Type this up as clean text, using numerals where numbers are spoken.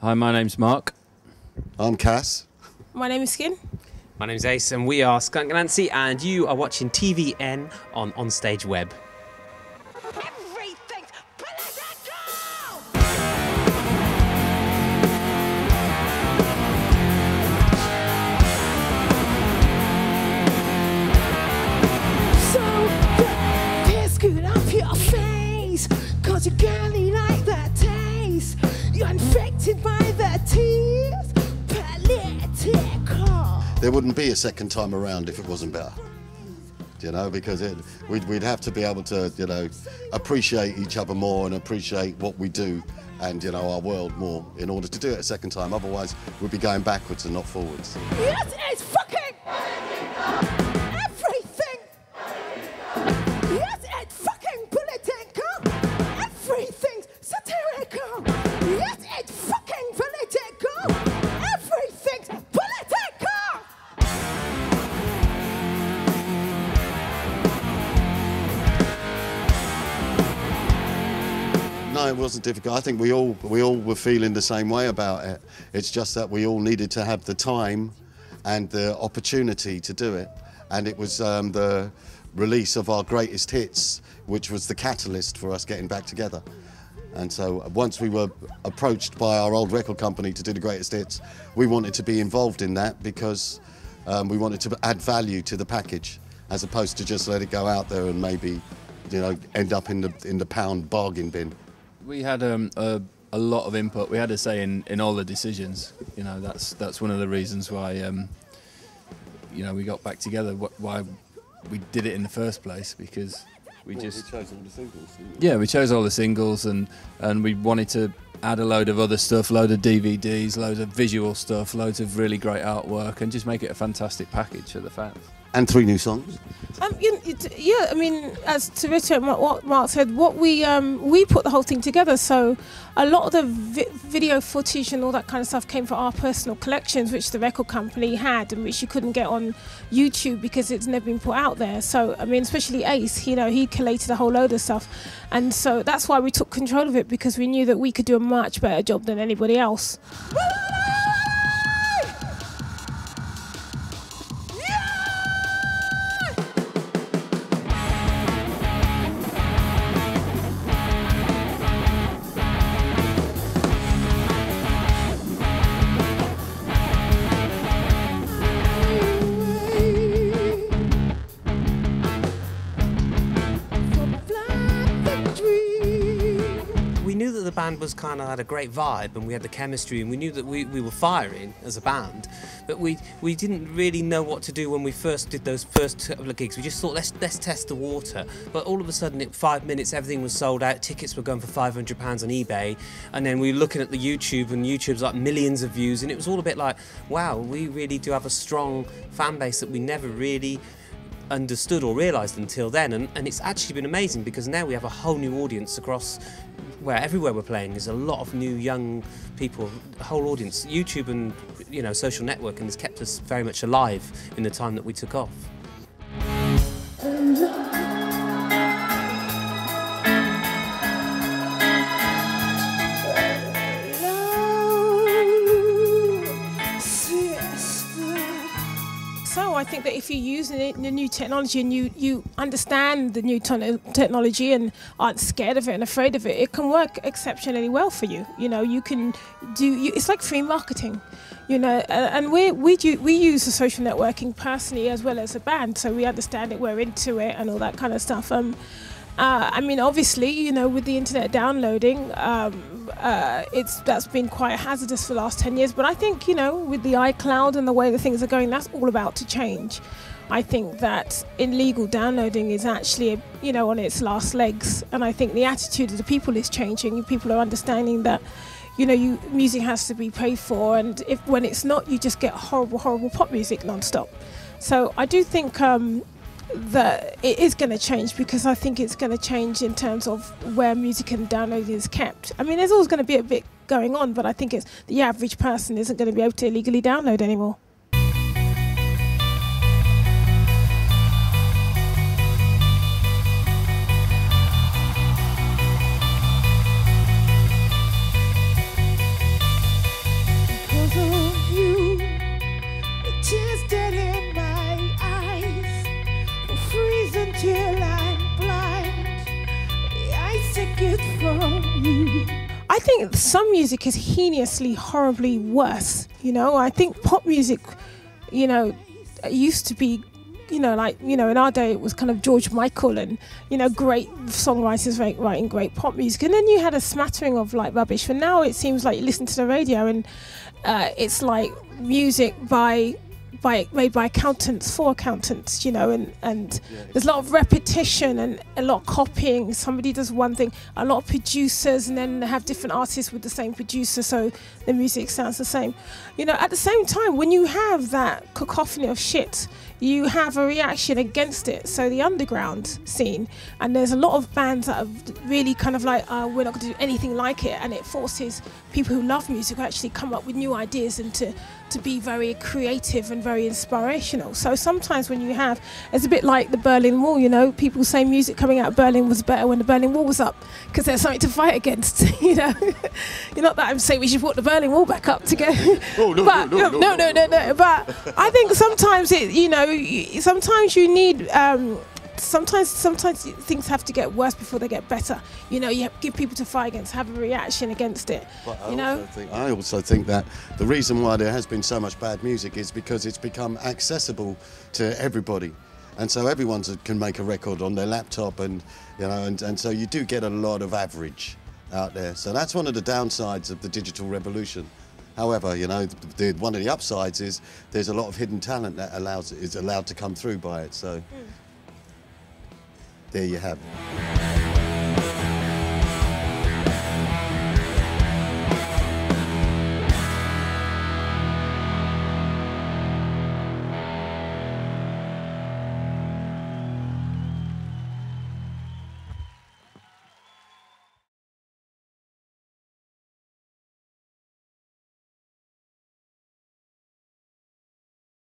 Hi, my name's Mark. I'm Cass. My name is Skin. My name's Ace, and we are Skunk Anansie, and you are watching TVN on Onstage Web. Everything's political! So put this good off your face, 'cause you barely like that taste. You're infected by the tears, political. There wouldn't be a second time around if it wasn't better. You know, because we'd have to be able to, you know, appreciate each other more and appreciate what we do and, you know, our world more in order to do it a second time. Otherwise, we'd be going backwards and not forwards. Yes, it's fucking everything. Yes, it's fucking political. Everything's satirical. Yes, it's fucking political. Everything's political. No, it wasn't difficult. I think we all were feeling the same way about it. It's just that we all needed to have the time and the opportunity to do it. And it was the release of our greatest hits, which was the catalyst for us getting back together. And so once we were approached by our old record company to do the greatest hits, we wanted to be involved in that because we wanted to add value to the package, as opposed to just let it go out there and maybe, you know, end up in the pound bargain bin. We had a lot of input. We had a say in all the decisions. You know, that's one of the reasons why you know, we got back together. Why we did it in the first place, because we chose all the singles. Yeah, we chose all the singles, and we wanted to add a load of other stuff, load of DVDs, loads of visual stuff, loads of really great artwork, and just make it a fantastic package for the fans. And 3 new songs. Yeah, I mean, as to reiterate what Mark said, what we put the whole thing together. So a lot of the video footage and all that kind of stuff came from our personal collections, which the record company had, and which you couldn't get on YouTube because it's never been put out there. So I mean, especially Ace, you know, he collated a whole load of stuff, and so that's why we took control of it, because we knew that we could do a much better job than anybody else. The band was kind of had a great vibe, and we had the chemistry, and we knew that we were firing as a band, but we didn't really know what to do when we first did those first couple of gigs. We just thought, let's test the water. But all of a sudden, in 5 minutes, everything was sold out. Tickets were going for £500 on eBay, and then we were looking at the YouTube, and YouTube's like millions of views, and it was all a bit like, wow, we really do have a strong fan base that we never really understood or realised until then, and it's actually been amazing, because now we have a whole new audience across everywhere we're playing. There's a lot of new young people, a whole audience. YouTube and, you know, social networking has kept us very much alive in the time that we took off. I think that if you use the new technology and you understand the new technology and aren't scared of it and afraid of it, it can work exceptionally well for you. You know, you can do. It's like free marketing, you know. And we use the social networking personally as well as a band, so we understand it. We're into it and all that kind of stuff. I mean, obviously, you know, with the internet downloading, that's been quite hazardous for the last 10 years. But I think, you know, with the iCloud and the way the things are going, that's all about to change. I think that illegal downloading is actually, you know, on its last legs. And I think the attitude of the people is changing. People are understanding that, you know, music has to be paid for. And when it's not, you just get horrible, horrible pop music non-stop. So I do think that it is going to change, because I think it's going to change in terms of where music and downloading is kept. I mean, there's always going to be a bit going on, but I think the average person isn't going to be able to illegally download anymore. good for you. I think some music is heinously, horribly worse. You know, I think pop music, you know, used to be, you know, like, you know, in our day it was kind of George Michael and, you know, great songwriters writing great pop music. And then you had a smattering of like rubbish. But now it seems like you listen to the radio and it's like music made by accountants for accountants, you know, and there's a lot of repetition and a lot of copying. Somebody does one thing, a lot of producers, and then they have different artists with the same producer, so the music sounds the same. You know, at the same time, when you have that cacophony of shit, you have a reaction against it. So the underground scene, and there's a lot of bands that are really kind of like, we're not going to do anything like it, and it forces people who love music to actually come up with new ideas and to be very creative and very inspirational. So sometimes when you have, it's a bit like the Berlin Wall, you know, people say music coming out of Berlin was better when the Berlin Wall was up because there's something to fight against, you know. Not that I'm saying we should put the Berlin Wall back up to go. Oh, no. But I think sometimes it, you know, sometimes you need, sometimes things have to get worse before they get better. You know, you have to give people to fight against, have a reaction against it. But I I also think that the reason why there has been so much bad music is because it's become accessible to everybody. And so everyone can make a record on their laptop, and you know, and so you do get a lot of average out there. So that's one of the downsides of the digital revolution. However, you know, one of the upsides is there's a lot of hidden talent that is allowed to come through by it. So there you have it.